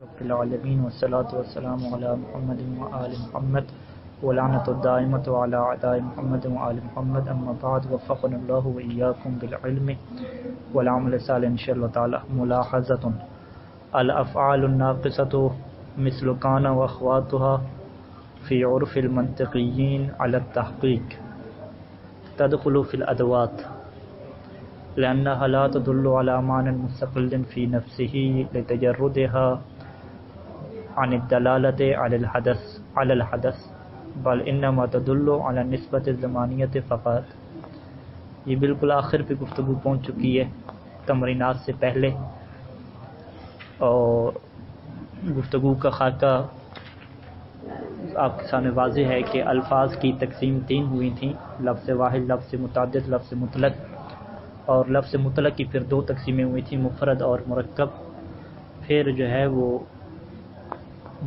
رب العالمین والصلاة والسلام علی محمد وآل محمد ولعنۃ الدائمۃ علی اعداء محمد وآل محمد اما بعد وفقنا اللہ وإیاکم بالعلم والعمل الصالح ان شاء اللہ تعالی. ملاحظۃ الافعال الناقصة مثل کان واخواتها فی عرف المنطقیین علی التحقیق تدخل فی الادوات لأنها لا تدل على معنى مستقل في نفسه لتجردها عن الدلالة على الحدث بل انما تدل على النسبة الزمانية فقط. یہ بالکل آخر پہ گفتگو پہنچ چکی ہے تمرینات سے پہلے، اور گفتگو کا خاکہ آپ کے سامنے واضح ہے کہ الفاظ کی تقسیم 3 ہوئی تھیں: لفظ واحد، لفظ متعدد، لفظ مطلق. اور لفظ مطلق کی پھر 2 تقسیمیں ہوئی تھیں، مفرد اور مرکب. پھر جو ہے وہ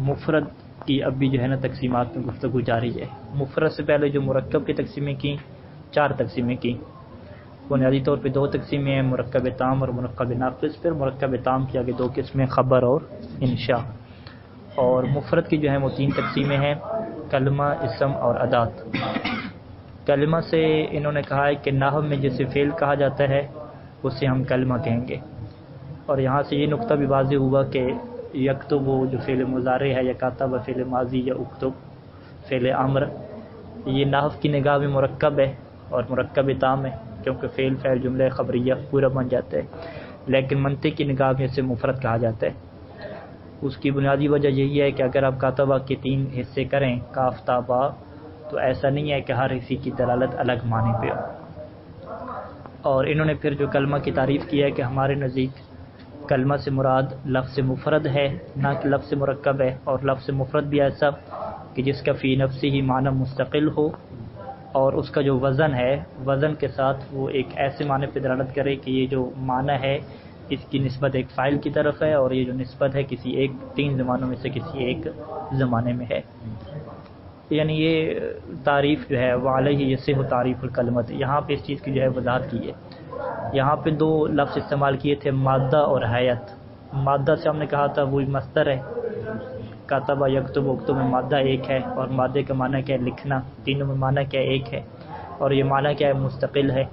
مفرد کی اب بھی جو ہے نا تقسیمات میں گفتگو جاری ہے. مفرد سے پہلے جو مرکب کی تقسیمیں کی، 4 تقسیمیں کی. بنیادی طور پہ 2 تقسیمیں ہیں، مرکب تام اور مرکب ناقص. پھر مرکب تام کی آگے 2 قسمیں، خبر اور انشاء. اور مفرد کی جو ہے وہ 3 تقسیمیں ہیں، کلمہ، اسم اور ادات. کلمہ سے انہوں نے کہا ہے کہ نحو میں جسے فعل کہا جاتا ہے اسے ہم کلمہ کہیں گے. اور یہاں سے یہ نقطہ بھی واضح ہوا کہ یکتب جو فعل مضارع ہے، یا کاتب فعل ماضی، یا اکتب فعل امر، یہ نحو کی نگاہ میں مرکب ہے اور مرکب تام ہے، کیونکہ فعل فعل جملہ خبریہ پورا بن جاتا ہے. لیکن منطق کی نگاہ میں اسے مفرد کہا جاتا ہے. اس کی بنیادی وجہ یہی ہے کہ اگر آپ کاتبہ کے 3 حصے کریں، کاف تا با، تو ایسا نہیں ہے کہ ہر حصے کی دلالت الگ معنی پہ ہو. اور انہوں نے پھر جو کلمہ کی تعریف کی ہے کہ ہمارے نزدیک کلمہ سے مراد لفظ مفرد ہے، نہ کہ لفظ مرکب ہے. اور لفظ مفرد بھی ایسا کہ جس کا فی نفسی ہی معنی مستقل ہو، اور اس کا جو وزن ہے، وزن کے ساتھ وہ ایک ایسے معنی پہ دلالت کرے کہ یہ جو معنی ہے اس کی نسبت ایک فاعل کی طرف ہے، اور یہ جو نسبت ہے کسی ایک 3 زمانوں میں سے کسی ایک زمانے میں ہے. یعنی یہ تعریف جو ہے وہ علیہ یصح تعریف الکلمت، یہاں پہ اس چیز کی جو ہے وضاحت کی ہے. یہاں پہ 2 لفظ استعمال کیے تھے، مادہ اور حیات. مادہ سے ہم نے کہا تھا وہی مصدر ہے، کاتبہ یکتب اکتب میں مادہ ایک ہے، اور مادے کا معنی کیا ہے؟ لکھنا. تینوں میں معنی کیا ہے؟ ایک ہے. اور یہ معنی کیا ہے؟ مستقل ہے.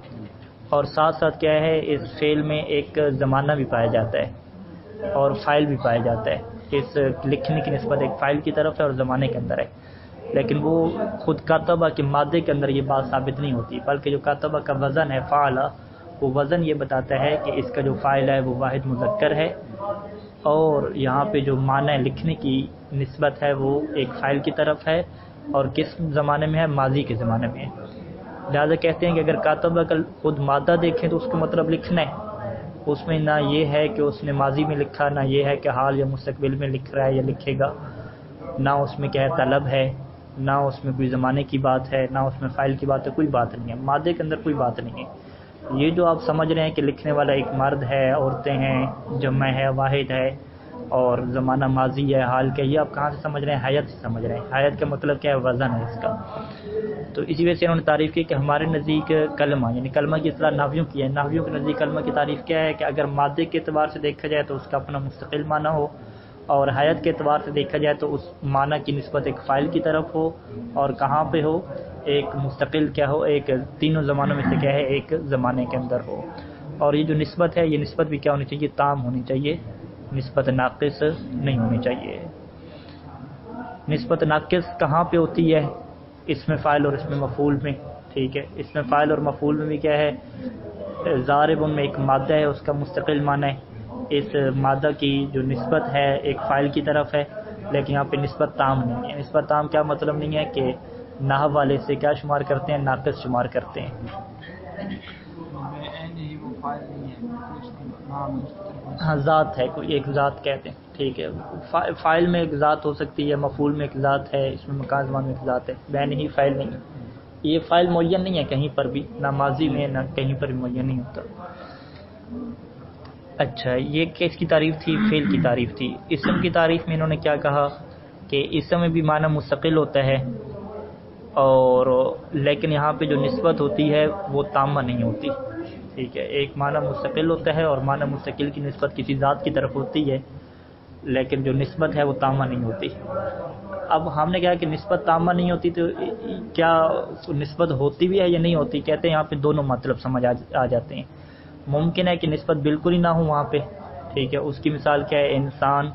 اور ساتھ ساتھ کیا ہے، اس فعل میں ایک زمانہ بھی پایا جاتا ہے اور فاعل بھی پایا جاتا ہے. اس لکھنے کی نسبت ایک فاعل کی طرف ہے اور زمانے کے اندر ہے. لیکن وہ خود کاتبہ کے مادے کے اندر یہ بات ثابت نہیں ہوتی، بلکہ جو کاتبہ کا وزن ہے فعل، وہ وزن یہ بتاتا ہے کہ اس کا جو فاعل ہے وہ واحد مذکر ہے، اور یہاں پہ جو معنی لکھنے کی نسبت ہے وہ ایک فاعل کی طرف ہے، اور کس زمانے میں ہے؟ ماضی کے زمانے میں ہے. لہذا کہتے ہیں کہ اگر کاتبہ کا خود مادہ دیکھیں تو اس کا مطلب لکھنا ہے. اس میں نہ یہ ہے کہ اس نے ماضی میں لکھا، نہ یہ ہے کہ حال یا مستقبل میں لکھ رہا ہے یا لکھے گا، نہ اس میں کیا ہے طلب ہے، نہ اس میں کوئی زمانے کی بات ہے، نہ اس میں فاعل کی بات ہے. کوئی بات نہیں ہے، مادے کے اندر کوئی بات نہیں ہے. یہ جو آپ سمجھ رہے ہیں کہ لکھنے والا ایک مرد ہے، عورتیں ہیں، جمع ہے، واحد ہے، اور زمانہ ماضی ہے، حال کا، یہ آپ کہاں سے سمجھ رہے ہیں؟ حیات سے سمجھ رہے ہیں. حیات کا مطلب کیا ہے؟ وزن ہے اس کا. تو اسی وجہ سے انہوں نے تعریف کی کہ ہمارے نزدیک کلمہ، یعنی کلمہ کی اصطلاح نحویوں کی ہے. نحویوں کے نزدیک کلمہ کی تعریف کیا ہے کہ اگر مادے کے اعتبار سے دیکھا جائے تو اس کا اپنا مستقل معنی ہو، اور حیات کے اعتبار سے دیکھا جائے تو اس معنی کی نسبت ایک فاعل کی طرف ہو، اور کہاں پہ ہو؟ ایک مستقل کیا ہو؟ ایک 3 زمانوں میں سے کیا ہے؟ ایک زمانے کے اندر ہو. اور یہ جو نسبت ہے، یہ نسبت بھی کیا ہونی چاہیے؟ تام ہونی چاہیے، نسبت ناقص نہیں ہونی چاہیے. نسبت ناقص کہاں پہ ہوتی ہے؟ اس میں فاعل اور اس میں مفعول میں. ٹھیک ہے، اس میں فاعل اور مفعول میں بھی کیا ہے؟ ضارب میں ایک مادہ ہے، اس کا مستقل معنی ہے. اس مادہ کی جو نسبت ہے ایک فاعل کی طرف ہے، لیکن یہاں پہ نسبت تام نہیں ہے. نسبت تام کیا مطلب نہیں ہے کہ نحو والے سے کیا شمار کرتے ہیں؟ ناقص شمار کرتے ہیں. ہاں، ذات ہے، کوئی ایک ذات کہتے ہیں. ٹھیک ہے، فاعل میں ایک ذات ہو سکتی ہے، مفعول میں ایک ذات ہے، اس میں مکان زمان میں ایک ذات ہے. بین ہی فاعل نہیں ہے. یہ فاعل معین نہیں ہے کہیں پر بھی، نہ ماضی میں نہ کہیں پر بھی معین نہیں ہوتا. اچھا، یہ کس کی تعریف تھی؟ فعل کی تعریف تھی. اسم کی تعریف میں انہوں نے کیا کہا کہ اسم میں بھی معنی مستقل ہوتا ہے، اور لیکن یہاں پہ جو نسبت ہوتی ہے وہ تامہ نہیں ہوتی. ٹھیک ہے، ایک معنی مستقل ہوتا ہے اور معنی مستقل کی نسبت کسی ذات کی طرف ہوتی ہے، لیکن جو نسبت ہے وہ تامہ نہیں ہوتی۔ اب ہم نے کہا کہ نسبت تامہ نہیں ہوتی، تو کیا نسبت ہوتی بھی ہے یا نہیں ہوتی؟ کہتے ہیں یہاں پہ دونوں مطلب سمجھ آ جاتے ہیں۔ ممکن ہے کہ نسبت بالکل ہی نہ ہو وہاں پہ، ٹھیک ہے، اس کی مثال کیا ہے؟ انسان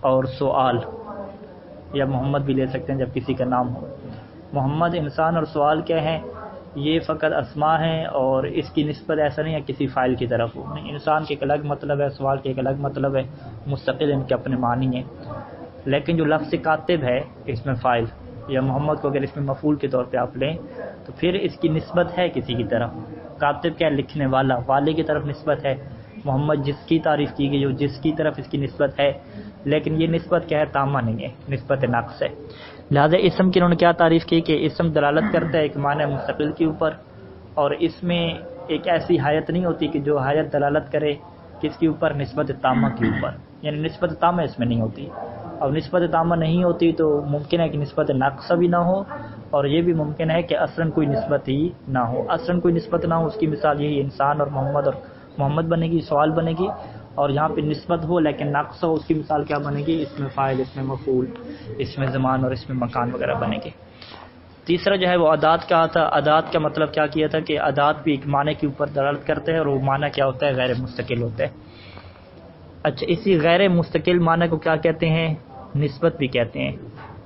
اور سوال، یا محمد بھی لے سکتے ہیں جب کسی کا نام ہو۔ محمد، انسان اور سوال کیا ہیں؟ یہ فقط اسماء ہیں، اور اس کی نسبت ایسا نہیں ہے کسی فاعل کی طرف ہو۔ نہیں، انسان کے ایک الگ مطلب ہے، سوال کے ایک الگ مطلب ہے، مستقل ان کے اپنے معنی ہیں۔ لیکن جو لفظ کاتب ہے اس میں فاعل، یا محمد کو اگر اس میں مفعول کے طور پہ آپ لیں تو پھر اس کی نسبت ہے کسی کی طرف۔ کاتب کیا ہے؟ لکھنے والا، والے کی طرف نسبت ہے۔ محمد جس کی تعریف کی گئی، جو جس کی طرف اس کی نسبت ہے، لیکن یہ نسبت کیا ہے؟ تامہ نہیں ہے، نسبت ناقص ہے۔ لہذا اسم کی انہوں نے کیا تعریف کی کہ اسم دلالت کرتا ہے ایک معنی مستقل کے اوپر، اور اس میں ایک ایسی حیت نہیں ہوتی کہ جو حیت دلالت کرے کس کے اوپر؟ نسبت تامہ کے اوپر، یعنی نسبت تامہ اس میں نہیں ہوتی۔ اور نسبت تامہ نہیں ہوتی تو ممکن ہے کہ نسبت ناقصہ بھی نہ ہو، اور یہ بھی ممکن ہے کہ اصلاً کوئی نسبت ہی نہ ہو۔ اصلاً کوئی نسبت نہ ہو، اس کی مثال یہی انسان اور محمد بنے گی، سوال بنے گی، اور یہاں پہ نسبت ہو لیکن ناقصہ ہو، اس کی مثال کیا بنے گی؟ اس میں فاعل، اس میں مفعول، اس میں زمان اور اس میں مکان وغیرہ بنے گے۔ تیسرا جو ہے وہ ادات کا تھا۔ ادات کا مطلب کیا کیا تھا کہ ادات بھی ایک معنی کے اوپر دلالت کرتے ہیں، اور وہ معنی کیا ہوتا ہے؟ غیر مستقل ہوتا ہے۔ اچھا، اسی غیر مستقل معنی کو کیا کہتے ہیں؟ نسبت بھی کہتے ہیں،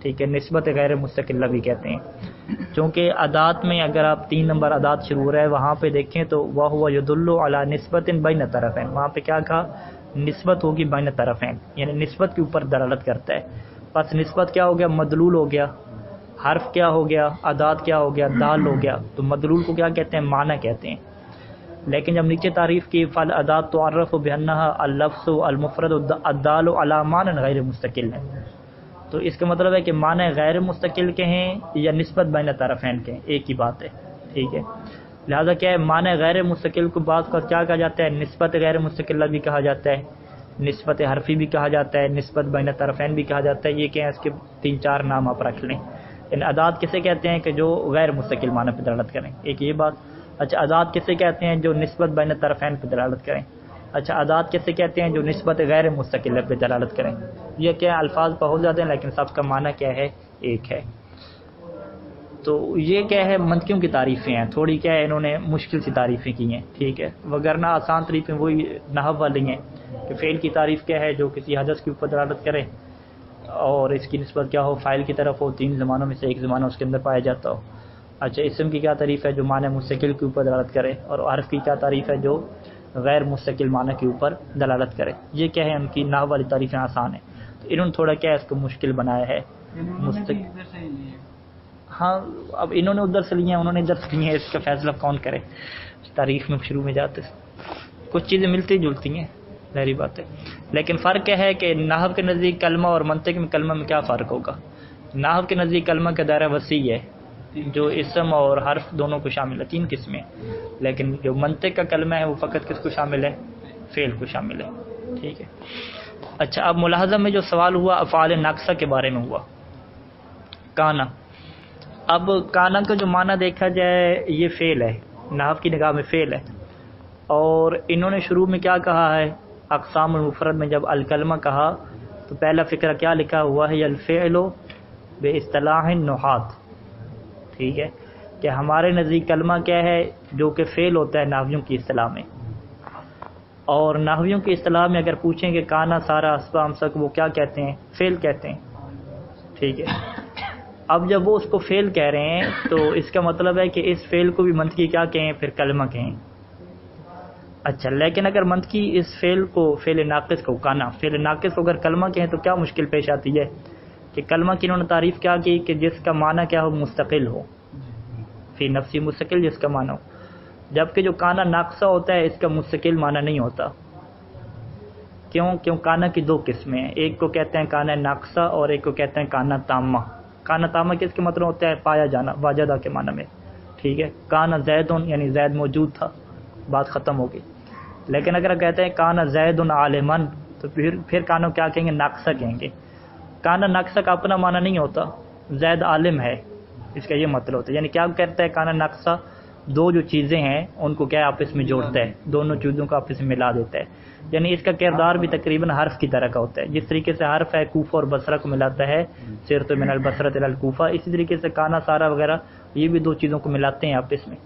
ٹھیک ہے، نسبت غیر مستقلہ بھی کہتے ہیں۔ چونکہ ادات میں اگر آپ 3 نمبر ادات شروع ہو رہا ہے وہاں پہ دیکھیں تو وَهُوَ يَدُلُّ عَلَى نِسْبَةٍ بَيْنَ طَرَفَيْنِ، وہاں پہ کیا کہا؟ نسبت ہوگی بین طرفین، یعنی نسبت کے اوپر دلالت کرتا ہے۔ پس نسبت کیا ہو گیا؟ مدلول ہو گیا۔ حرف کیا ہو گیا؟ ادات کیا ہو گیا؟ دال ہو گیا۔ تو مدلول کو کیا کہتے ہیں؟ معنی کہتے ہیں۔ لیکن جب نیچے تعریف کی فالادات تعرف بانها اللفظ المفرد الدال علی معنی غیر مستقل ہے، تو اس کا مطلب ہے کہ معنی غیر مستقل کے ہیں یا نسبت بین طرفین کے ہیں، ایک ہی بات ہے، ٹھیک ہے۔ لہذا کیا ہے؟ معنی غیر مستقل کو بعض کا کیا کہا جاتا ہے؟ نسبت غیر مستقلہ بھی کہا جاتا ہے، نسبت حرفی بھی کہا جاتا ہے، نسبت بین طرفین بھی کہا جاتا ہے۔ یہ کیا ہے؟ اس کے 3-4 نام آپ رکھ لیں۔ ان ادات کسے کہتے ہیں کہ جو غیر مستقل معنی پہ دلالت کریں؟ ایک یہ بات۔ اچھا، ادات کسے کہتے ہیں؟ جو نسبت بین طرفین پہ دلالت کریں۔ اچھا، ادات کسے کہتے ہیں؟ جو نسبت غیر مستقل پہ دلالت کریں۔ یہ کیا ہے؟ الفاظ بہت زیادہ ہیں لیکن سب کا معنی کیا ہے؟ ایک ہے۔ تو یہ کیا ہے؟ منطقیوں کی تعریفیں ہیں، تھوڑی کیا ہے انہوں نے مشکل سی تعریفیں کی ہیں، ٹھیک ہے، وگرنہ آسان تعریفیں وہی نحو والی ہیں کہ فعل کی تعریف کیا ہے؟ جو کسی حدث کے اوپر دلالت کرے اور اس کی نسبت کیا ہو؟ فاعل کی طرف ہو، 3 زمانوں میں سے ایک زمانہ اس کے اندر پایا جاتا ہو۔ اچھا، اسم کی کیا تعریف ہے؟ جو معنی مستقل کے اوپر دلالت کرے، اور حرف کی کیا تعریف ہے؟ جو غیر مستقل معنی کے اوپر دلالت کرے۔ یہ کیا ہے؟ ان کی نحو والی تعریفیں آسان ہیں، تو انہوں نے تھوڑا کیا ہے؟ اس کو مشکل بنایا ہے۔ ہاں، اب انہوں نے ادھر سے لیے ہیں، انہوں نے ادھر سے لیے ہیں، اس کا فیصلہ کون کرے؟ تاریخ میں شروع میں جاتے کچھ چیزیں ملتی جلتی ہیں، ظاہری بات ہے، لیکن فرق کیا ہے کہ نحو کے نزدیک کلمہ اور منطق میں کلمہ میں کیا فرق ہوگا؟ نحو کے نزدیک کلمہ کا دائرہ وسیع ہے، جو اسم اور حرف دونوں کو شامل ہے، 3 قسمیں، لیکن جو منطق کا کلمہ ہے وہ فقط کس کو شامل ہے؟ فعل کو شامل ہے، ٹھیک ہے۔ اچھا، اب ملاحظہ میں جو سوال ہوا افعال ناقصہ کے بارے میں ہوا، کانا۔ اب کانا کا جو معنی دیکھا جائے یہ فعل ہے، نحو کی نگاہ میں فعل ہے، اور انہوں نے شروع میں کیا کہا ہے؟ اقسام المفرد میں جب الکلمہ کہا تو پہلا فقرہ کیا لکھا ہوا ہے؟ الفعل باصطلاح النحات، ٹھیک ہے، کہ ہمارے نزدیک کلمہ کیا ہے؟ جو کہ فعل ہوتا ہے نحویوں کی اصطلاح میں، اور نحویوں کی اصطلاح میں اگر پوچھیں کہ کانا سارا اسبا امسک، وہ کیا کہتے ہیں؟ فعل کہتے ہیں، ٹھیک ہے۔ اب جب وہ اس کو فعل کہہ رہے ہیں تو اس کا مطلب ہے کہ اس فعل کو بھی منطقی کیا کہیں؟ پھر کلمہ کہیں۔ اچھا، لیکن اگر منطقی اس فعل کو، فعل ناقص کو، کانا فعل ناقص کو اگر کلمہ کہیں تو کیا مشکل پیش آتی ہے کہ کلمہ کی انہوں نے تعریف کیا کی کہ جس کا معنی کیا ہو؟ مستقل ہو، فی نفسی مستقل، جس کا معنی ہو، جبکہ جو کانا ناقصہ ہوتا ہے اس کا مستقل معنی نہیں ہوتا۔ کیوں کانا کی 2 قسمیں ہیں، ایک کو کہتے ہیں کانا ناقصہ اور ایک کو کہتے ہیں کانا تامہ۔ کانا تامہ کس کے مطلب ہوتا ہے؟ پایا جانا، واجدہ کے معنی میں، ٹھیک ہے۔ کانا زیدن یعنی زید موجود تھا، بات ختم ہوگی۔ لیکن اگر کہتے ہیں کانا زید عالمن تو پھر کانا کیا کہیں گے؟ ناقصہ کہیں گے۔ کانا ناقصہ کا اپنا معنی نہیں ہوتا، زید عالم ہے، اس کا یہ مطلب ہوتا ہے، یعنی کیا کرتا ہے کانا ناقصہ؟ دو جو چیزیں ہیں ان کو کیا آپس میں جوڑتا ہے، دونوں چیزوں کو آپس میں ملا دیتا ہے. یعنی اس کا کردار بھی تقریباً حرف کی طرح کا ہوتا ہے. جس طریقے سے حرف ہے کوفہ اور بصرہ کو ملاتا ہے، سرت من البصرۃ الی الکوفہ، اسی طریقے سے کانا سارا وغیرہ یہ بھی دو چیزوں کو ملاتے ہیں آپس میں.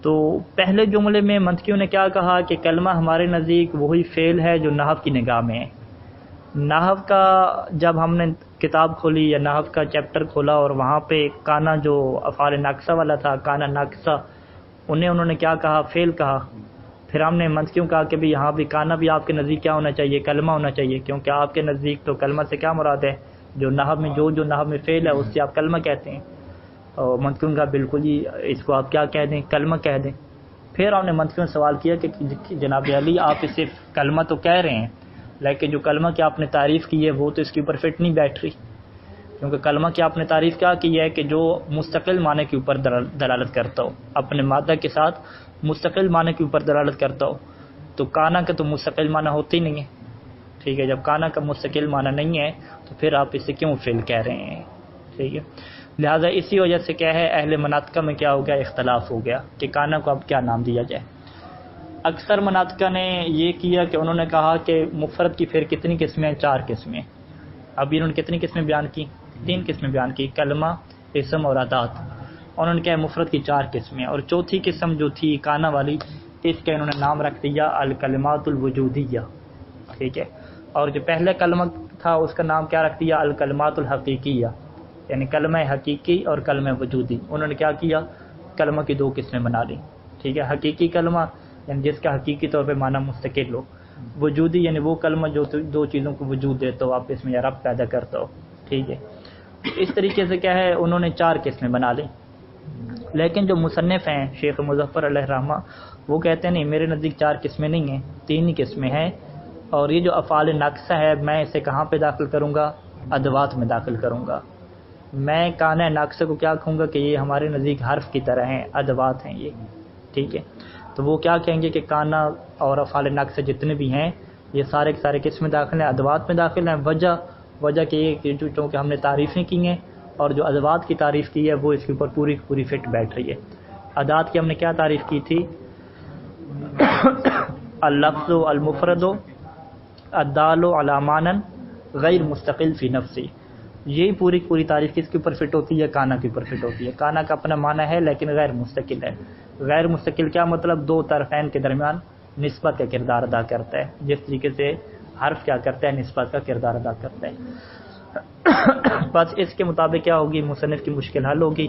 تو پہلے جملے میں منطقیوں نے کیا کہا کہ کلمہ ہمارے نزدیک وہی فعل ہے جو نحو کی نگاہ میں ہے. نحو کا جب ہم نے کتاب کھولی یا نحو کا چیپٹر کھولا اور وہاں پہ کانا جو افعال ناقصہ والا تھا، کانا ناقصہ، انہوں نے کیا کہا؟ فعل کہا. پھر ہم نے منطقیوں کہا کہ بھی یہاں بھی کانا بھی آپ کے نزدیک کیا ہونا چاہیے؟ کلمہ ہونا چاہیے، کیونکہ آپ کے نزدیک تو کلمہ سے کیا مراد ہے؟ جو نحو میں جو نحو میں فعل ہے اس سے آپ کلمہ کہتے ہیں. اور منطقیوں کا بالکل ہی اس کو آپ کیا کہہ دیں؟ کلمہ کہہ دیں. پھر ہم نے منطقیوں سے سوال کیا کہ جناب علی آپ اسے کلمہ تو کہہ رہے ہیں، لیکن جو کلمہ کی آپ نے تعریف کی ہے وہ تو اس کے اوپر فٹ نہیں بیٹھ رہی، کیونکہ کلمہ کی آپ نے تعریف کیا کی ہے کہ جو مستقل معنی کے اوپر دلالت کرتا ہو، اپنے مادہ کے ساتھ مستقل معنی کے اوپر دلالت کرتا ہو. تو کانا کا تو مستقل معنی ہوتا ہی نہیں ہے. ٹھیک ہے، جب کانا کا مستقل معنی نہیں ہے تو پھر آپ اسے کیوں فعل کہہ رہے ہیں؟ ٹھیک ہے، لہٰذا اسی وجہ سے کیا ہے اہل مناطقہ میں کیا ہو گیا؟ اختلاف ہو گیا کہ کانا کو اب کیا نام دیا جائے. اکثر مناطقہ نے یہ کیا کہ انہوں نے کہا کہ مفرد کی پھر کتنی قسمیں؟ 4 قسمیں. اب انہوں نے کتنی قسمیں بیان کی؟ 3 قسمیں بیان کی، کلمہ، اسم اور ادات. انہوں نے کہا مفرد کی 4 قسمیں، اور چوتھی قسم جو تھی کانا والی، اس کا انہوں نے نام رکھ دیا الکلمات الوجودیہ. ٹھیک ہے، اور جو پہلے کلمہ تھا اس کا نام کیا رکھ دیا؟ الکلمات الحقیقیہ، یعنی کلمہ حقیقی اور کلمہ وجودی. انہوں نے کیا کیا؟ کلمہ کی 2 قسمیں بنا لی. ٹھیک ہے، حقیقی کلمہ یعنی جس کا حقیقی طور پہ معنی مستقل ہو، وجودی یعنی وہ کلمہ جو 2 چیزوں کو وجود دیتا ہو، آپ اس میں یا رب پیدا کرتا ہو. ٹھیک ہے، اس طریقے سے کیا ہے انہوں نے 4 قسمیں بنا لی. لیکن جو مصنف ہیں شیخ مظفر علیہ الرحمہ وہ کہتے ہیں نہیں، میرے نزدیک 4 قسمیں نہیں ہیں، 3 ہی قسمیں ہیں. اور یہ جو افعال ناقصہ ہے میں اسے کہاں پہ داخل کروں گا؟ ادوات میں داخل کروں گا. میں کانا ناقصہ کو کیا کہوں گا کہ یہ ہمارے نزدیک حرف کی طرح ہیں، ادوات ہیں یہ. ٹھیک ہے، تو وہ کیا کہیں گے کہ کانا اور افعال ناقصہ جتنے بھی ہیں یہ سارے کے سارے کس میں داخل ہیں؟ ادوات میں داخل ہیں. وجہ کہ یہ چونکہ ہم نے تعریفیں کی ہیں اور جو ادوات کی تعریف کی ہے وہ اس کے اوپر پوری فٹ بیٹھ رہی ہے. ادات کی ہم نے کیا تعریف کی تھی؟ اللفظ المفرد الدال علی معنی غیر مستقل فی نفسی. یہی پوری تعریف کس کے اوپر فٹ ہوتی ہے؟ کانا کے اوپر فٹ ہوتی ہے. کانا کا اپنا معنی ہے لیکن غیر مستقل ہے. غیر مستقل کیا مطلب؟ 2 طرفین کے درمیان نسبت کا کردار ادا کرتا ہے، جس طریقے سے حرف کیا کرتا ہے؟ نسبت کا کردار ادا کرتا ہے. بس اس کے مطابق کیا ہوگی؟ مصنف کی مشکل حل ہوگی،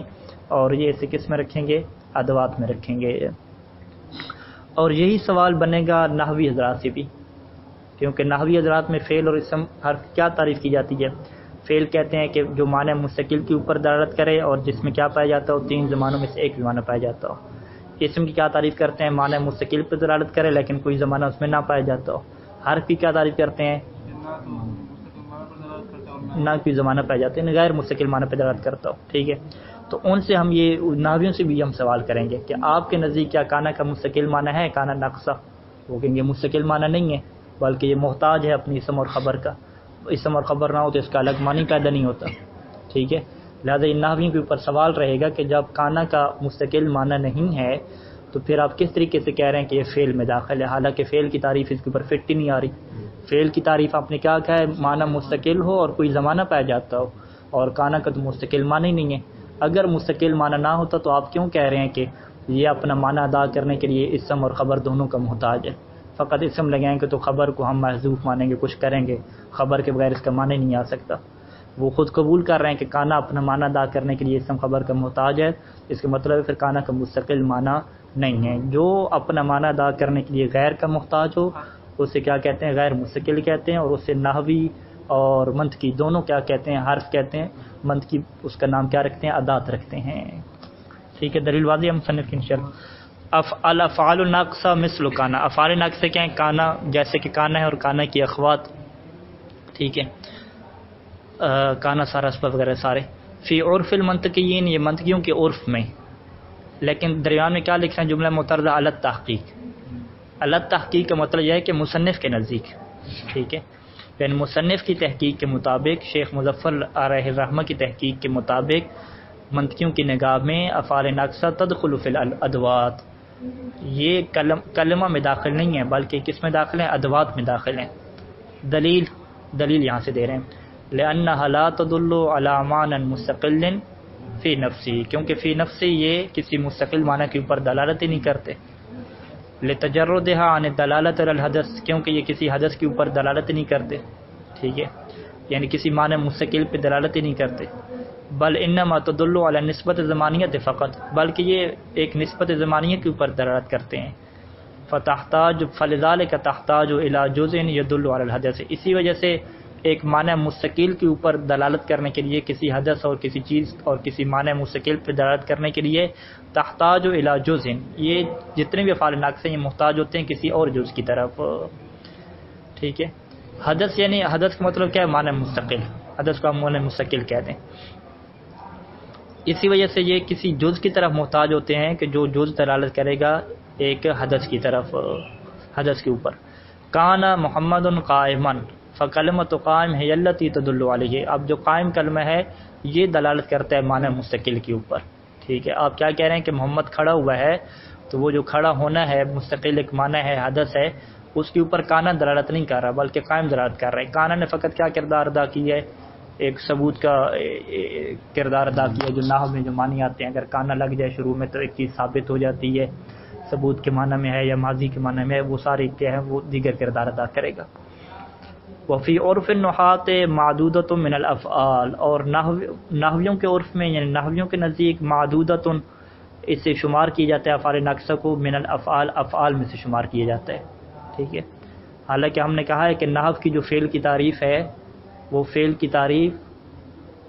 اور یہ اسے کس میں رکھیں گے؟ ادوات میں رکھیں گے. اور یہی سوال بنے گا نحوی حضرات سے بھی، کیونکہ نحوی حضرات میں فعل اور اسم حرف کیا تعریف کی جاتی ہے؟ فعل کہتے ہیں کہ جو معنی مستقل کے اوپر دلالت کرے اور جس میں کیا پایا جاتا ہو؟ 3 زمانوں میں سے ایک بھی معنی پایا جاتا ہو. اسم کی کیا تعریف کرتے ہیں؟ معنی مستقل پر دلالت کرے لیکن کوئی زمانہ اس میں نہ پایا جاتا ہو. حرف کی کیا تعریف کرتے ہیں؟ نہ کوئی زمانہ پایا جاتا ہے، غیر مستقل معنی پہ دلالت کرتا ہو. ٹھیک ہے، تو ان سے ہم یہ نحویوں سے بھی ہم سوال کریں گے کہ آپ کے نزدیک کیا کانا کا مستقل معنی ہے کانا ناقصہ؟ وہ کہیں گے مستقل معنی نہیں ہے، بلکہ یہ محتاج ہے اپنی اسم اور خبر کا. اسم اور خبر نہ ہو تو اس کا الگ معنی پیدا نہیں ہوتا. ٹھیک ہے، لہٰذا ان نحویوں کے اوپر سوال رہے گا کہ جب کانا کا مستقل معنی نہیں ہے تو پھر آپ کس طریقے سے کہہ رہے ہیں کہ یہ فعل میں داخل ہے، حالانکہ فعل کی تعریف اس کے اوپر فٹ ہی نہیں آ رہی. فعل کی تعریف آپ نے کیا کہا ہے؟ معنی مستقل ہو اور کوئی زمانہ پایا جاتا ہو، اور کانا کا تو مستقل معنی ہی نہیں ہے. اگر مستقل معنی نہ ہوتا تو آپ کیوں کہہ رہے ہیں کہ یہ اپنا معنی ادا کرنے کے لیے اسم اور خبر دونوں کا محتاج ہے؟ فقط اسم لگائیں گے تو خبر کو ہم محذوف مانیں گے، کچھ کریں گے، خبر کے بغیر اس کا معنی نہیں آ سکتا. وہ خود قبول کر رہے ہیں کہ کانا اپنا معنی ادا کرنے کے لیے اسم خبر کا محتاج ہے، اس کا مطلب ہے پھر کانا کا مستقل معنی نہیں ہے. جو اپنا معنی ادا کرنے کے لیے غیر کا محتاج ہو اسے کیا کہتے ہیں؟ غیر مستقل کہتے ہیں. اور اسے نحوی اور منطقی دونوں کیا کہتے ہیں؟ حرف کہتے ہیں. منطقی اس کا نام کیا رکھتے ہیں؟ ادات رکھتے ہیں. ٹھیک ہے، دلیل واضح ہے مصنف کی انشاءاللہ. الافعال الناقصہ مثل کانا. افعال ناقصہ کیا ہیں؟ کانا، جیسے کہ کانا ہے اور کانا کی اخوات. ٹھیک ہے، کانا سارا اسباب وغیرہ سارے. فی عرف المنطقیین، یہ منطقیوں کے عرف میں، لیکن درمیان میں کیا لکھنا ہے؟ جملہ معترضہ علی التحقیق. علی التحقیق کا مطلب یہ ہے کہ مصنف کے نزدیک. ٹھیک ہے، یعنی مصنف کی تحقیق کے مطابق، شیخ مظفر علیہ الرحمہ کی تحقیق کے مطابق منطقیوں کی نگاہ میں افعال ناقصہ تدخل فی الادوات، یہ کلمہ میں داخل نہیں ہے بلکہ کس میں داخل ہیں؟ ادوات میں داخل ہیں۔ دلیل یہاں سے دے رہے ہیں لأنها لا تدل على معنى مستقل فی نفسی، کیونکہ فی نفسی یہ کسی مستقل معنی کے اوپر دلالت ہی نہیں کرتے، لتجردها عن الدلالة على الحدث، کیونکہ یہ کسی حدث کے اوپر دلالت نہیں کرتے، ٹھیک ہے، یعنی کسی معنی مستقل پہ دلالت ہی نہیں کرتے، بل انما تدل على نسبت زمانیت فقط، بلکہ یہ ایک نسبت زمانیت کے اوپر دلالت کرتے ہیں، فتحتاج فلذلك تحتاج الى جزء يدل على الحدث، اسی وجہ سے ایک معنی مستقل کے اوپر دلالت کرنے کے لیے، کسی حدث اور کسی چیز اور کسی معنی مستقل پہ دلالت کرنے کے لیے تحتاج الى جزء، یہ جتنے بھی افعال ناقص ہیں یہ محتاج ہوتے ہیں کسی اور جز کی طرف، ٹھیک ہے۔ حدث یعنی حدث کا مطلب کیا ہے؟ معنی مستقل، حدث کو ہم معنی مستقل کہتے ہیں، اسی وجہ سے یہ کسی جز کی طرف محتاج ہوتے ہیں کہ جو جز دلالت کرے گا ایک حدث کی طرف، حدث کے اوپر۔ کان محمد قائما فکلمۃ قائم ہے التی تدل علیہ، اب جو قائم کلمہ ہے یہ دلالت کرتا ہے معنی مستقل کے اوپر، ٹھیک ہے۔ آپ کیا کہہ رہے ہیں کہ محمد کھڑا ہوا ہے، تو وہ جو کھڑا ہونا ہے مستقل ایک معنی ہے، حدث ہے، اس کے اوپر کانا دلالت نہیں کر رہا بلکہ قائم دلالت کر رہا ہے۔ کانا نے فقط کیا کردار ادا کیا ہے؟ ایک ثبوت کا کردار ادا کیا، جو نحو میں جو معنی آتے ہیں، اگر کانا لگ جائے شروع میں تو ایک چیز ثابت ہو جاتی ہے، ثبوت کے معنی میں ہے یا ماضی کے معنی میں ہے، وہ سارے کیا ہے وہ دیگر کردار ادا کرے گا۔ وفی عرف النحات معدودۃ من الافعال، اور نحویوں کے عرف میں یعنی نحویوں کے نزدیک معدودۃ، اس سے شمار کیا جاتا ہے افعال ناقصہ کو، من الافعال، افعال میں سے شمار کیا جاتا ہے، ٹھیک ہے۔ حالانکہ ہم نے کہا ہے کہ نحو کی جو فعل کی تعریف ہے وہ فعل کی تعریف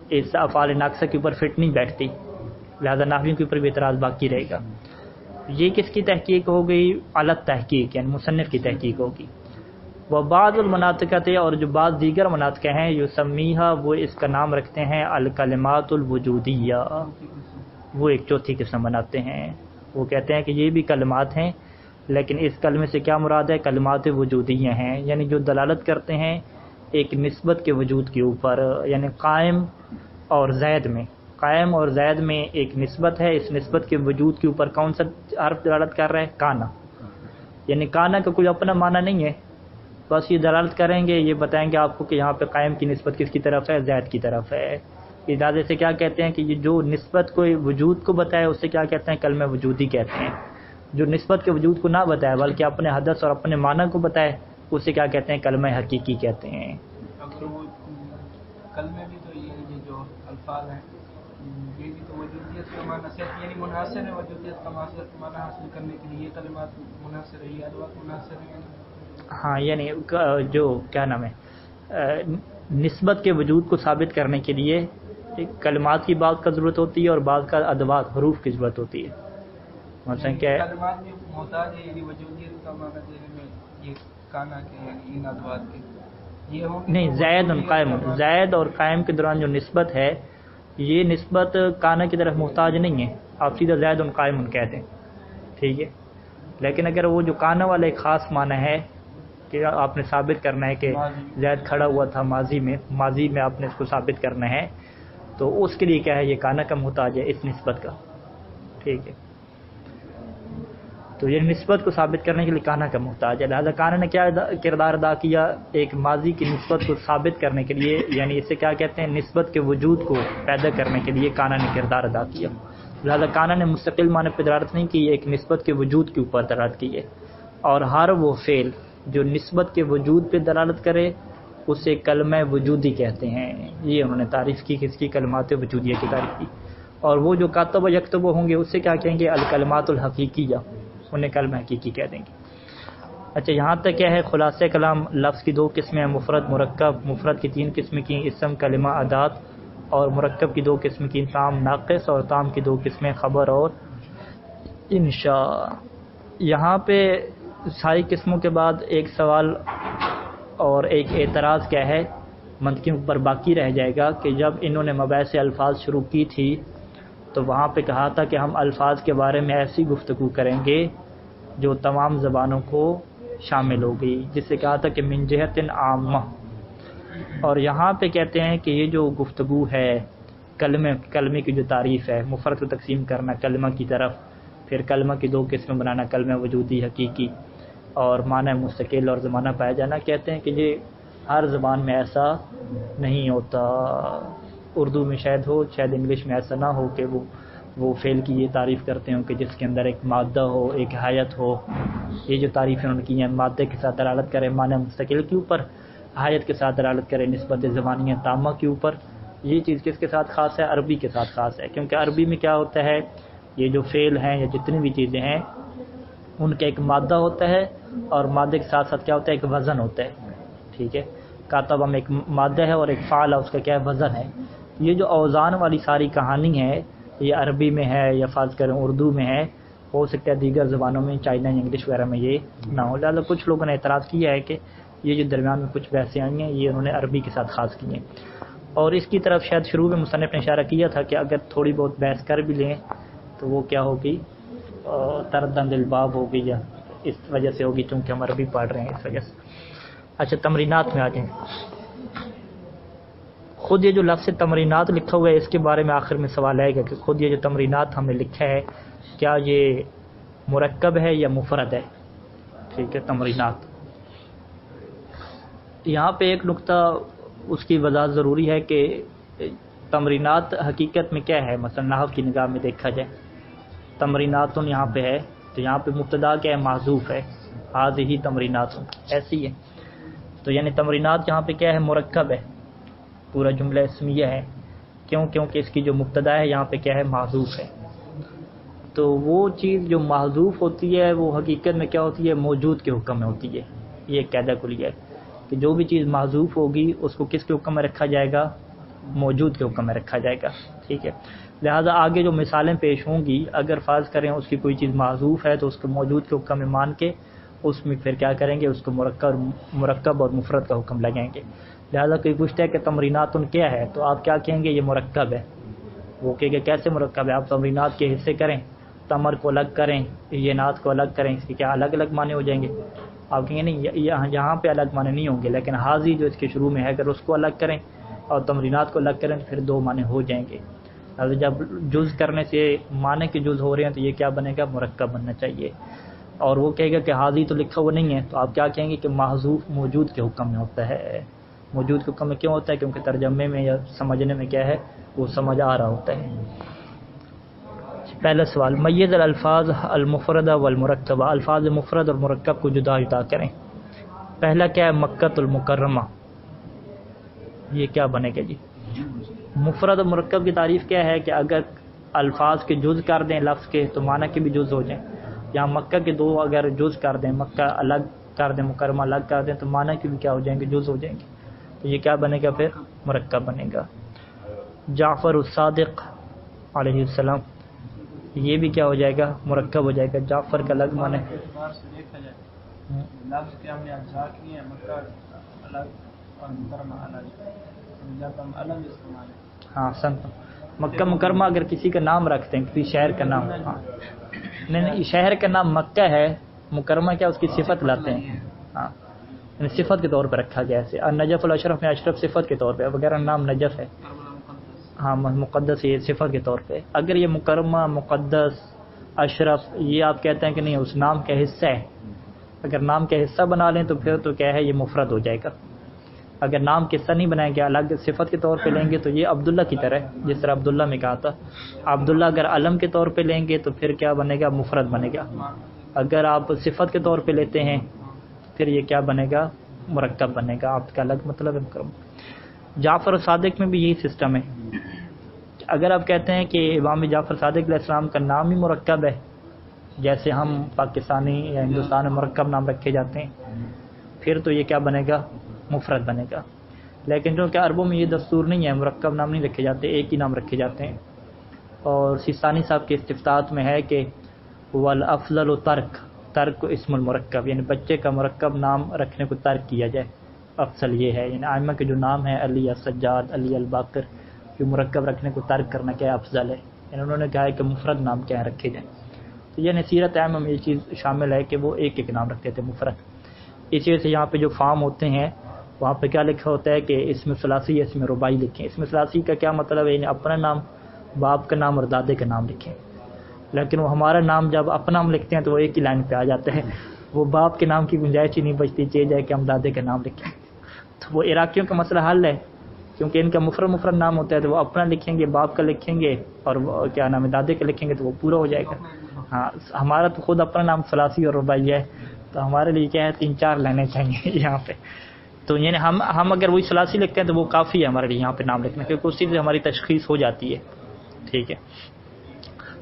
اس افعال ناقصہ کے اوپر فٹ نہیں بیٹھتی، لہذا نحویوں کے اوپر بھی اعتراض باقی رہے گا۔ یہ کس کی تحقیق ہو گئی؟ علت تحقیق، یعنی مصنف کی تحقیق ہوگی۔ وہ بعض المناطقات، اور جو بعض دیگر مناطق ہیں یسمیہا، وہ اس کا نام رکھتے ہیں الکلمات الوجودیہ، وہ ایک چوتھی قسم بناتے ہیں، وہ کہتے ہیں کہ یہ بھی کلمات ہیں لیکن اس کلمے سے کیا مراد ہے؟ کلمات وجودیہ ہیں، یعنی جو دلالت کرتے ہیں ایک نسبت کے وجود کے اوپر، یعنی قائم اور زید میں، قائم اور زید میں ایک نسبت ہے، اس نسبت کے وجود کے اوپر کون سا حرف دلالت کر رہا ہے؟ کانا، یعنی کانا کا کوئی اپنا معنی نہیں ہے، بس یہ دلالت کریں گے، یہ بتائیں گے آپ کو کہ یہاں پہ قائم کی نسبت کس کی طرف ہے؟ زید کی طرف ہے۔ اجازے سے کیا کہتے ہیں کہ یہ جو نسبت کو وجود کو بتائے اسے کیا کہتے ہیں؟ کلمہ وجودی کہتے ہیں۔ جو نسبت کے وجود کو نہ بتائے بلکہ اپنے حدث اور اپنے معنی کو بتائے اسے کیا کہتے ہیں؟ کلمہ حقیقی کہتے ہیں۔ اگر وہ کلمے بھی تو یہ جو الفاظ ہیں یہ بھی تو وجودیت کا معنی صرف یعنی منحصر ہے، وجودیت کا معنی حاصل کرنے کے لیے یہ کلمات منحصر ہے، یہ ادوات منحصر ہیں۔ ہاں، یعنی جو کیا نام ہے نسبت کے وجود کو ثابت کرنے کے لیے کلمات کی بعض کا ضرورت ہوتی ہے اور بعض کا ادوات حروف کی ضرورت ہوتی ہے۔ مثلا کیا ہے؟ کلمات میں محتاج ہے یعنی وجودیت کا معنی دینے میں یہ کانا کے یعنی ان ادوات کے یہ نہیں، زید قائم، زید اور قائم کے دوران جو نسبت ہے یہ نسبت کانا کی طرف محتاج نہیں ہے، آپ سیدھا زید قائم کہتے ہیں، ٹھیک ہے۔ لیکن اگر وہ جو کانا والا ایک خاص معنی ہے کہ آپ نے ثابت کرنا ہے کہ زید کھڑا ہوا تھا ماضی میں آپ نے اس کو ثابت کرنا ہے، تو اس کے لیے کیا ہے؟ یہ کانا کا محتاج ہے اس نسبت کا، ٹھیک ہے۔ تو یہ نسبت کو ثابت کرنے کے لیے کانا کا محتاج ہے، لہذا کانا نے کیا کردار ادا کیا؟ ایک ماضی کی نسبت کو ثابت کرنے کے لیے، یعنی اسے کیا کہتے ہیں؟ نسبت کے وجود کو پیدا کرنے کے لیے کانا نے کردار ادا کیا، لہذا کانا نے مستقل معنی پہ دلالت نہیں کی، ایک نسبت کے وجود کے اوپر دلالت کی ہے، اور ہر وہ فعل جو نسبت کے وجود پہ دلالت کرے اسے کلمہ وجودی کہتے ہیں۔ یہ انہوں نے تعریف کی، کس کی؟ کلمات وجودیہ کی تعریف کی۔ اور وہ جو کاتب و یکتب ہوں گے اسے کیا کہیں گے؟ الکلمات الحقیقیہ، انہیں کلمہ حقیقی کہہ دیں گے۔ اچھا، یہاں تک کیا ہے خلاصہ کلام؟ لفظ کی دو قسمیں، مفرد مرکب، مفرد کی تین قسم کی، اسم کلمہ ادات، اور مرکب کی دو قسم کی، تام ناقص، اور تام کی دو قسمیں، خبر اور انشاء۔ یہاں پہ ساری قسموں کے بعد ایک سوال اور ایک اعتراض کیا ہے منطقیوں پر باقی رہ جائے گا کہ جب انہوں نے مباحث الفاظ شروع کی تھی تو وہاں پہ کہا تھا کہ ہم الفاظ کے بارے میں ایسی گفتگو کریں گے جو تمام زبانوں کو شامل ہوگی، جس سے کہا تھا کہ من جہت عامہ، اور یہاں پہ کہتے ہیں کہ یہ جو گفتگو ہے کلمے کی جو تعریف ہے، مفرد کو تقسیم کرنا کلمہ کی طرف، پھر کلمہ کی دو قسمیں بنانا، کلمہ وجودی حقیقی اور معنی مستقل اور زمانہ پایا جانا. کہتے ہیں کہ یہ ہر زبان میں ایسا نہیں ہوتا. اردو میں شاید ہو، شاید انگلش میں ایسا نہ ہو کہ وہ فعل کی یہ تعریف کرتے ہوں کہ جس کے اندر ایک مادہ ہو، ایک حیت ہو. یہ جو تعریفیں ان کی ہیں، مادے کے ساتھ دلالت کرے معنی مستقل کے اوپر، حیت کے ساتھ دلالت کرے نسبت زبانیہ تامہ کے اوپر. یہ چیز کس کے ساتھ خاص ہے؟ عربی کے ساتھ خاص ہے، کیونکہ عربی میں کیا ہوتا ہے، یہ جو فعل ہیں یا جتنی بھی چیزیں ہیں ان کا ایک مادہ ہوتا ہے، اور مادے کے ساتھ ساتھ کیا ہوتا ہے، ایک وزن ہوتا ہے. ٹھیک ہے، کاتبہ میں ایک مادہ ہے اور ایک فعل ہے، اس کا کیا ہے، وزن ہے. یہ جو اوزان والی ساری کہانی ہے، یہ عربی میں ہے یا فرض کریں اردو میں ہے، ہو سکتا ہے دیگر زبانوں میں چائنا یا انگلش وغیرہ میں یہ نہ ہو. لہٰذا کچھ لوگوں نے اعتراض کیا ہے کہ یہ جو درمیان میں کچھ بحثیں آئی ہیں یہ انہوں نے عربی کے ساتھ خاص کی ہیں. اور اس کی طرف شاید شروع میں مصنف نے اشارہ کیا تھا کہ اگر تھوڑی بہت بحث کر بھی لیں تو وہ کیا ہوگی، تردن الباب ہوگی، یا اس وجہ سے ہوگی چونکہ ہم عربی پڑھ رہے ہیں اس وجہ سے. اچھا، تمرینات میں آ جائیں. خود یہ جو لفظ تمرینات لکھا ہوا ہے اس کے بارے میں آخر میں سوال آئے گا کہ خود یہ جو تمرینات ہم نے لکھا ہے کیا یہ مرکب ہے یا مفرد ہے. ٹھیک ہے، تمرینات. یہاں پہ ایک نقطہ اس کی وضاحت ضروری ہے کہ تمرینات حقیقت میں کیا ہے. مثلا نحو کی نگاہ میں دیکھا جائے، تمرینات یہاں پہ ہے تو یہاں پہ مبتدا کیا ہے، محذوف ہے، ہذہ تمرینات ایسی ہے. تو یعنی تمرینات یہاں پہ کیا ہے، مرکب ہے، پورا جملہ اسمیہ ہے. کیونکہ اس کی جو مبتدا ہے یہاں پہ کیا ہے، محذوف ہے. تو وہ چیز جو محذوف ہوتی ہے وہ حقیقت میں کیا ہوتی ہے، موجود کے حکم میں ہوتی ہے. یہ ایک قاعدہ کلیہ ہے کہ جو بھی چیز محذوف ہوگی اس کو کس کے حکم میں رکھا جائے گا، موجود کے حکم میں رکھا جائے گا. ٹھیک ہے، لہٰذا آگے جو مثالیں پیش ہوں گی اگر فرض کریں اس کی کوئی چیز محذوف ہے تو اس کو موجود کے حکم میں مان کے اس میں پھر کیا کریں گے، اس کو مرکب اور مفرد کا حکم لگائیں گے. لہٰذا کوئی پوچھتا ہے کہ تمرینات کیا ہے تو آپ کیا کہیں گے، یہ مرکب ہے. وہ کہے گا کیسے مرکب ہے، آپ تمرینات کے حصے کریں، تمر کو الگ کریں، یہ نات کو الگ کریں، اس کے کیا الگ الگ معنی ہو جائیں گے. آپ کہیں گے نہیں، یہاں پہ الگ معنی نہیں ہوں گے، لیکن حاضی جو اس کے شروع میں ہے اگر اس کو الگ کریں اور تمرینات کو الگ کریں تو پھر دو معنی ہو جائیں گے. جب جز کرنے سے معنی کے جز ہو رہے ہیں تو یہ کیا بنے گا، مرکب بننا چاہیے. اور وہ کہے گا کہ حاضی تو لکھا ہوا نہیں ہے تو آپ کیا کہیں گے کہ محذوف موجود کے حکم میں ہوتا ہے. موجود کے حکم میں کیوں ہوتا ہے، کیونکہ ترجمے میں یا سمجھنے میں کیا ہے، وہ سمجھ آ رہا ہوتا ہے. پہلا سوال، میز الالفاظ المفردہ والمرکبہ، الفاظ مفرد اور مرکب کو جدا جدا کریں. پہلا کیا ہے، مکۃ المکرمہ. یہ کیا بنے گا جی، مفرد اور مرکب کی تعریف کیا ہے کہ اگر الفاظ کے جز کر دیں لفظ کے تو معنی کے بھی جز ہو جائیں. یا مکہ کے دو اگر جز کر دیں، مکہ الگ کر دیں، مکرمہ الگ کر دیں تو معنی کے بھی کیا ہو جائیں گے، جز ہو جائیں گے. تو یہ کیا بنے گا، پھر مرکب بنے گا. جعفر الصادق علیہ السلام، یہ بھی کیا ہو جائے گا، مرکب ہو جائے گا. جعفر کا الگ معنی، اعتبار سے دیکھا جائے لفظ کے ہم نے اجزاء کیے ہیں، مکہ الگ اور مکرمہ الگ، جب ہم الگ استعمال ہے. ہاں سن، مکہ مکرمہ اگر کسی کا نام رکھتے ہیں، کسی شہر کا نام، ہاں نہیں شہر کا نام مکہ ہے، مکرمہ کیا اس کی صفت لاتے ہیں. ہاں یعنی صفت کے طور پہ رکھا گیا ہے. اور نجف الاشرف میں اشرف صفت کے طور پہ، وغیرہ نام نجف ہے، ہاں مقدس یہ صفت کے طور پہ. اگر یہ مکرمہ، مقدس، اشرف یہ آپ کہتے ہیں کہ نہیں اس نام کا حصہ ہے، اگر نام کا حصہ بنا لیں تو پھر تو کیا ہے، یہ مفرد ہو جائے گا. اگر نام کا حصہ نہیں بنائیں گے، الگ صفت کے طور پہ لیں گے تو یہ عبداللہ کی طرح، جس طرح عبداللہ میں کہا تھا. عبداللہ اگر علم کے طور پہ لیں گے تو پھر کیا بنے گا، مفرد بنے گا. اگر آپ صفت کے طور پہ لیتے ہیں پھر یہ کیا بنے گا، مرکب بنے گا. آپ کا الگ مطلب ہے مکرم. جعفر صادق میں بھی یہی سسٹم ہے. اگر آپ کہتے ہیں کہ امام جعفر صادق علیہ السلام کا نام ہی مرکب ہے، جیسے ہم پاکستانی یا ہندوستان میں مرکب نام رکھے جاتے ہیں، پھر تو یہ کیا بنے گا، مفرد بنے گا. لیکن جو کہ عربوں میں یہ دستور نہیں ہے، مرکب نام نہیں رکھے جاتے، ایک ہی نام رکھے جاتے ہیں. اور سیستانی صاحب کے استفتاحات میں ہے کہ والافضل ترک اسم المرکب، یعنی بچے کا مرکب نام رکھنے کو ترک کیا جائے، افضل یہ ہے. یعنی ائمہ کے جو نام ہیں علی السجاد، علی الباقر، جو مرکب رکھنے کو ترک کرنا کیا افضل ہے. یعنی انہوں نے کہا ہے کہ مفرد نام کیا رکھے جائیں. تو یہ سیرت ائمہ میں یہ چیز شامل ہے کہ وہ ایک ایک نام رکھتے تھے مفرد. اسی وجہ سے یہاں پہ جو فام ہوتے ہیں وہاں پہ کیا لکھا ہوتا ہے کہ اسم ثلاثی یا اسم رباعی لکھیں. اسم ثلاثی کا کیا مطلب ہے؟ یعنی اپنا نام، باپ کا نام اور دادے کا نام لکھیں. لیکن وہ ہمارا نام جب اپنا نام لکھتے ہیں تو وہ ایک ہی لائن پہ آ جاتا ہے، وہ باپ کے نام کی گنجائش ہی نہیں بچتی، چاہیے جائے کہ ہم دادے کا نام لکھیں. تو وہ عراقیوں کا مسئلہ حل ہے، کیونکہ ان کا مفرد نام ہوتا ہے، تو وہ اپنا لکھیں گے، باپ کا لکھیں گے، اور کیا نام ہے دادے کا لکھیں گے، تو وہ پورا ہو جائے گا. ہاں ہمارا تو خود اپنا نام ثلاثی اور رباعی ہے، تو ہمارے لیے کیا ہے 3-4 لائنیں چاہیے یہاں پہ. تو یعنی ہم اگر وہی ثلاثی لکھتے ہیں تو وہ کافی ہے ہمارے لیے یہاں پہ نام لکھنا، کیونکہ اسی سے ہماری تشخیص ہو جاتی ہے. ٹھیک ہے،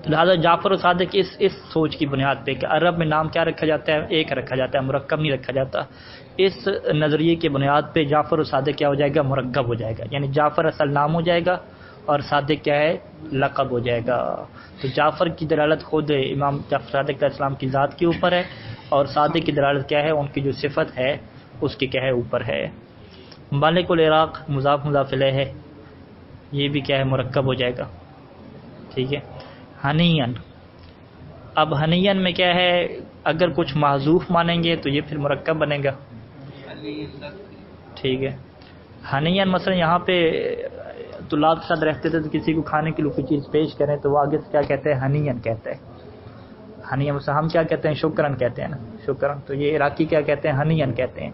تو لہٰذا جعفر و صادق اس سوچ کی بنیاد پہ کہ عرب میں نام کیا رکھا جاتا ہے؟ ایک رکھا جاتا ہے، مرکب نہیں رکھا جاتا. اس نظریے کی بنیاد پہ جعفر و صادق کیا ہو جائے گا؟ مرکب ہو جائے گا. یعنی جعفر اصل نام ہو جائے گا اور صادق کیا ہے؟ لقب ہو جائے گا. تو جعفر کی دلالت خود امام جعفر صادق علیہ السلام کی ذات کے اوپر ہے، اور صادق کی دلالت کیا ہے؟ ان کی جو صفت ہے اس کے کیا ہے؟ اوپر ہے. مالک العراق مضاف مضاف الیہ ہے، یہ بھی کیا ہے؟ مرکب ہو جائے گا. ٹھیک ہے. ہنین، اب ہنین میں کیا ہے؟ اگر کچھ محذوف مانیں گے تو یہ پھر مرکب بنے گا. ٹھیک ہے. ہنین مثلا یہاں پہ طلاب کے ساتھ رہتے تھے تو کسی کو کھانے کے لیے کوئی چیز پیش کریں تو وہ آگے سے کیا کہتے ہیں؟ ہنین کہتے ہیں. ہنین مثلا ہم کیا کہتے ہیں؟ شکرن کہتے ہیں نا، شکرن. تو یہ عراقی کیا کہتے ہیں؟ ہنین کہتے ہیں.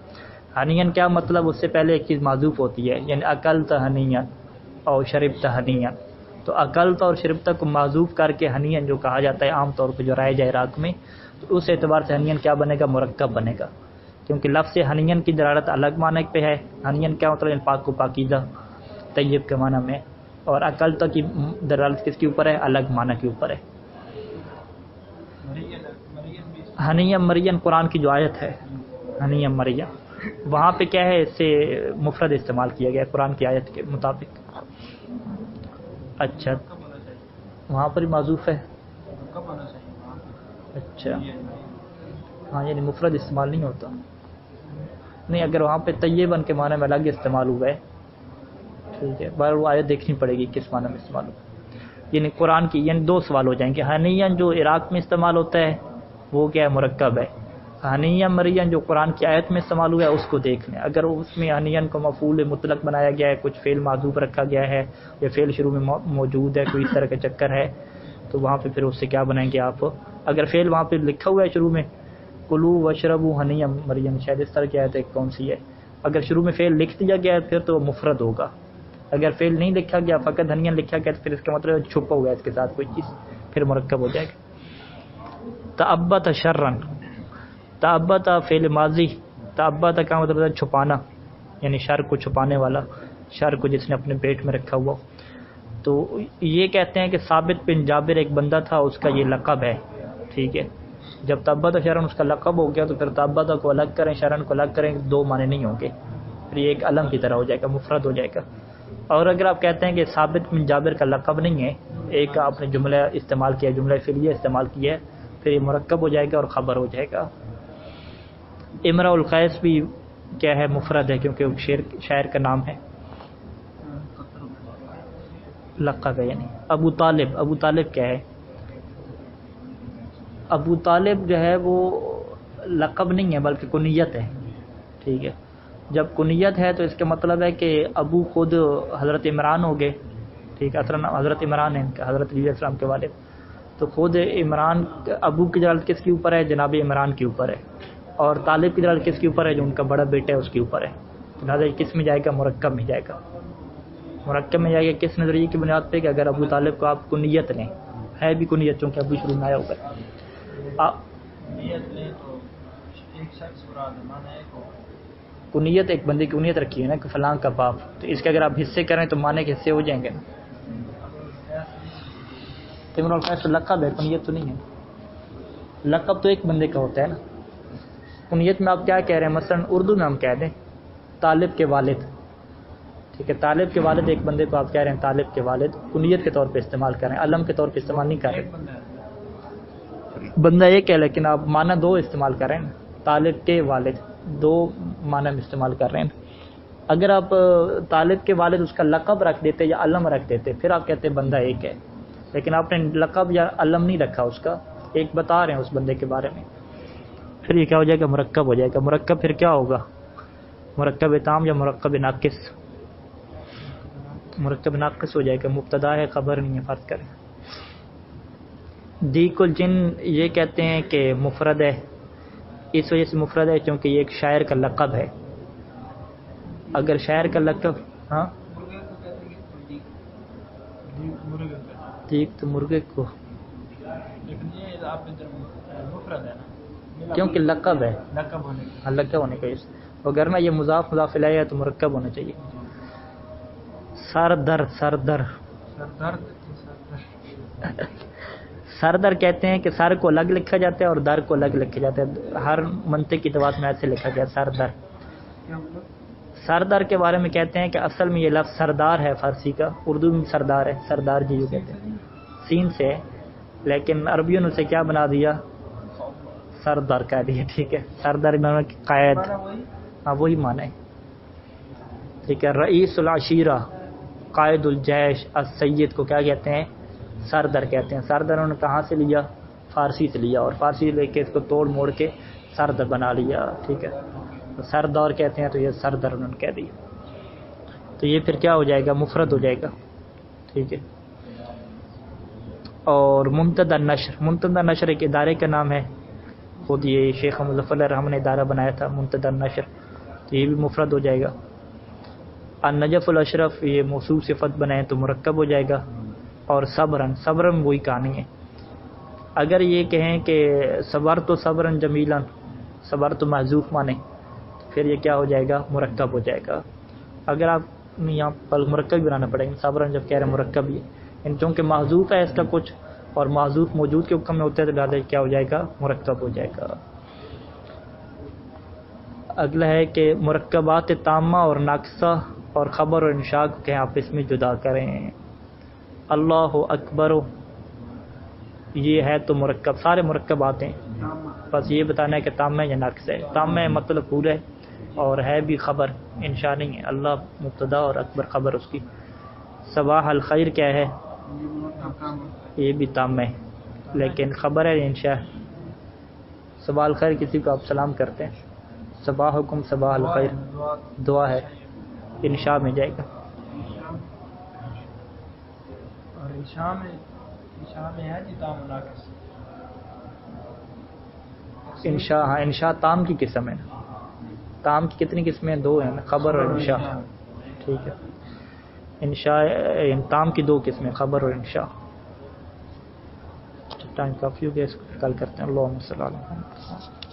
ہنین کیا مطلب؟ اس سے پہلے ایک چیز معذوف ہوتی ہے، یعنی اکلت ہنین اور شربت ہنین. تو اکلتا اور شربتا کو معذوف کر کے ہنین جو کہا جاتا ہے عام طور پہ جو رائج ہے عراق میں، تو اس اعتبار سے ہنین کیا بنے گا؟ مرکب بنے گا. کیونکہ لفظ ہنین کی دلالت الگ معنی پہ ہے. ہنین کیا مطلب؟ پاک و پاکیزہ، طیب کے معنی میں. اور اکلتا کی دلالت کس کے اوپر ہے؟ الگ معنی کے اوپر ہے. ہنیم مریم قرآن کی جو آیت ہے، ہنیم مریم، وہاں پہ کیا ہے؟ اس سے مفرد استعمال کیا گیا قرآن کی آیت کے مطابق. اچھا، وہاں پر ہی معذوف ہے. اچھا ہاں، یعنی مفرد استعمال نہیں ہوتا. نہیں، اگر وہاں پہ طیبن کے معنی میں الگ استعمال ہوا ہے، ٹھیک ہے، بار وہ آیت دیکھنی پڑے گی کس معنی میں استعمال ہوا. یعنی قرآن کی، یعنی 2 سوال ہو جائیں گے. ہنین جو عراق میں استعمال ہوتا ہے وہ کیا ہے؟ مرکب ہے. ہنین مریم جو قرآن کی آیت میں استعمال ہوا ہے اس کو دیکھ لیں. اگر اس میں ہنین کو مفعول مطلق بنایا گیا ہے، کچھ فعل معذوف رکھا گیا ہے، یا فعل شروع میں موجود ہے، کوئی اس طرح کا چکر ہے، تو وہاں پہ پھر اس سے کیا بنائیں گے آپ؟ اگر فعل وہاں پہ لکھا ہوا ہے شروع میں، کلو وشربو ہنیم مریم، شاید اس طرح کی آیت ہے کون سی ہے، اگر شروع میں فعل لکھ دیا گیا ہے پھر تو مفرد ہوگا. اگر فعل نہیں لکھا گیا، فقط ہنین لکھا گیا، تو پھر اس کا مطلب چھپا ہوا ہے اس کے ساتھ کوئی چیز، پھر مرکب ہو جائے گا. تعبت شرن، تعبت فعل ماضی، تعبت کا مطلب ہے چھپانا، یعنی شر کو چھپانے والا، شر کو جس نے اپنے پیٹ میں رکھا ہوا. تو یہ کہتے ہیں کہ ثابت بن جابر ایک بندہ تھا، اس کا یہ لقب ہے. ٹھیک ہے، جب تعبت شرن اس کا لقب ہو گیا تو پھر تعبت کو الگ کریں، شرن کو الگ کریں، 2 معنی نہیں ہوں گے، پھر یہ ایک علم کی طرح ہو جائے گا، مفرد ہو جائے گا. اور اگر آپ کہتے ہیں کہ ثابت بن جابر کا لقب نہیں ہے، ایک آپ نے جملہ استعمال کیا، جملہ فعلیہ استعمال کیا ہے، پھر یہ مرکب ہو جائے گا اور خبر ہو جائے گا. امرأ القیس بھی کیا ہے؟ مفرد ہے، کیونکہ وہ شاعر کا نام ہے، لقب ہے. یعنی ابو طالب، ابو طالب کیا ہے؟ ابو طالب جو ہے وہ لقب نہیں ہے بلکہ کنیت ہے. ٹھیک ہے، جب کنیت ہے تو اس کا مطلب ہے کہ ابو خود حضرت عمران ہو گئے. ٹھیک ہے، حضرت عمران ہے ان کا، حضرت علیہ السلام کے والد. تو خود عمران، ابو کی دلالت کس کے اوپر ہے؟ جناب عمران کے اوپر ہے. اور طالب کی دلالت کس کے اوپر ہے؟ جو ان کا بڑا بیٹا ہے اس کے اوپر ہے. لہٰذا کس میں جائے گا؟ مرکب میں جائے گا. مرکب میں جائے گا کس نظریے کی بنیاد پہ؟ کہ اگر ابو طالب کو آپ کنیت لیں، ہے بھی کنیت چونکہ ابو شروع میں آیا ہوگا. کنیت ایک بندے کی کنیت رکھی ہے نا کہ فلاں کا باپ، تو اس کے اگر آپ حصے کریں تو معنی کے حصے ہو جائیں گے نا. امرؤ القیس لقب ہے، کنیت تو نہیں ہے. لقب تو ایک بندے کا ہوتا ہے نا. کنیت میں آپ کیا کہہ رہے ہیں؟ مثلا اردو میں ہم کہہ دیں طالب کے والد. ٹھیک ہے، طالب کے والد ایک بندے کو آپ کہہ رہے ہیں طالب کے والد، کنیت کے طور پہ استعمال کر رہے ہیں، علم کے طور پہ استعمال نہیں کر رہے. بندہ ایک ہے لیکن آپ معنی 2 استعمال کر رہے ہیں. طالب کے والد 2 معنی میں استعمال کر رہے ہیں. اگر آپ طالب کے والد اس کا لقب رکھ دیتے یا علم رکھ دیتے پھر آپ کہتے بندہ ایک ہے. لیکن آپ نے لقب یا علم نہیں رکھا، اس کا ایک بتا رہے ہیں اس بندے کے بارے میں، پھر یہ کیا ہو جائے گا؟ مرکب ہو جائے گا. مرکب پھر کیا ہوگا؟ مرکب تام یا مرکب ناقص؟ مرکب ناقص ہو جائے گا، مبتدا ہے خبر نہیں ہے، فرض کریں دیق الجن یہ کہتے ہیں کہ مفرد ہے، اس وجہ سے مفرد ہے کیونکہ یہ ایک شاعر کا لقب ہے. اگر شاعر کا لقب ہاں مرغے کو کہتے ہیں کہ مرغے کو، دیق تو مرغے کو، لیکن یہ آپ ادھر مفرد ہے نا، کیونکہ لقب ہے، لقب ہونے کی. ہاں لقب ہونے کا. اگر میں یہ مضاف مضاف الیہ ہے تو مرکب ہونا چاہیے. سردر سردر سردر کہتے ہیں کہ سر کو الگ لکھا جاتا ہے اور در کو الگ لکھا جاتا ہے. ہر منطق کی دعات میں ایسے لکھا گیا سردر. سردر کے بارے میں کہتے ہیں کہ اصل میں یہ لفظ سردار ہے، فارسی کا، اردو میں سردار ہے، سردار جی جو کہتے ہیں سین سے، لیکن عربیوں نے اسے کیا بنا دیا، سردار کہہ دیا. ٹھیک ہے، سردار میں قائد، ہاں وہی معنی ہے. ٹھیک ہے، رئیس العشیرہ، قائد الجیش، السید کو کیا کہتے ہیں، سردر کہتے ہیں. سردر انہوں نے کہاں سے لیا، فارسی سے لیا، اور فارسی لے کے اس کو توڑ موڑ کے سردر بنا لیا. ٹھیک ہے، تو سردار کہتے ہیں تو یہ سردر انہوں نے کہہ دیا، تو یہ پھر کیا ہو جائے گا، مفرد ہو جائے گا. ٹھیک ہے. اور منتدى نشر، منتدى نشر ایک ادارے کا نام ہے، خود یہ شیخ مظفر الرحمن نے ادارہ بنایا تھا منتدى نشر، تو یہ بھی مفرد ہو جائے گا. النجف الاشرف یہ موصوف صفت بنائیں تو مرکب ہو جائے گا. اور صبرن، صبرن وہی کہانی ہے. اگر یہ کہیں کہ صبر تو صبرن جمیلا، صبر تو محذوف مانے، پھر یہ کیا ہو جائے گا، مرکب ہو جائے گا. اگر آپ یہاں پر مرکب بھی بنانا پڑے گا، صبرن جب کہہ رہے ہیں مرکب ہی ان چونکہ محذوف ہے اس کا کچھ، اور محذوف موجود کے حکم میں ہوتے ہیں تو لہٰذا کیا ہو جائے گا، مرکب ہو جائے گا. اگلا ہے کہ مرکبات تامہ اور ناقصہ اور خبر اور انشاء کو کہیں آپس میں جدا کریں. اللہ اکبر یہ ہے تو مرکب، سارے مرکب آتے ہیں، بس یہ بتانا ہے کہ تامہ یا ناقص ہے. تامہ مطلب پورا ہے اور ہے بھی خبر، انشاء نہیں ہے. اللہ مبتدا اور اکبر خبر اس کی. صباح الخیر کیا ہے، یہ بھی تامہ ہے لیکن خبر ہے انشاء. صباح الخیر کسی کو آپ سلام کرتے ہیں، صباح حکم صباح الخیر دعا ہے، انشاء میں جائے گا. اور انشاء میں ہے جی تام ناقص. انشاء، ہاں انشاء تام کی قسم ہے نا. تام کی کتنی قسمیں ہیں، دو ہیں نا، خبر اور انشاء. ٹھیک ہے، انشاء تام کی دو قسمیں، خبر اور انشاء. ٹائم کافی ہو گیا، اس کو کل کرتے ہیں. اللہم صلی اللہ علیہ وسلم.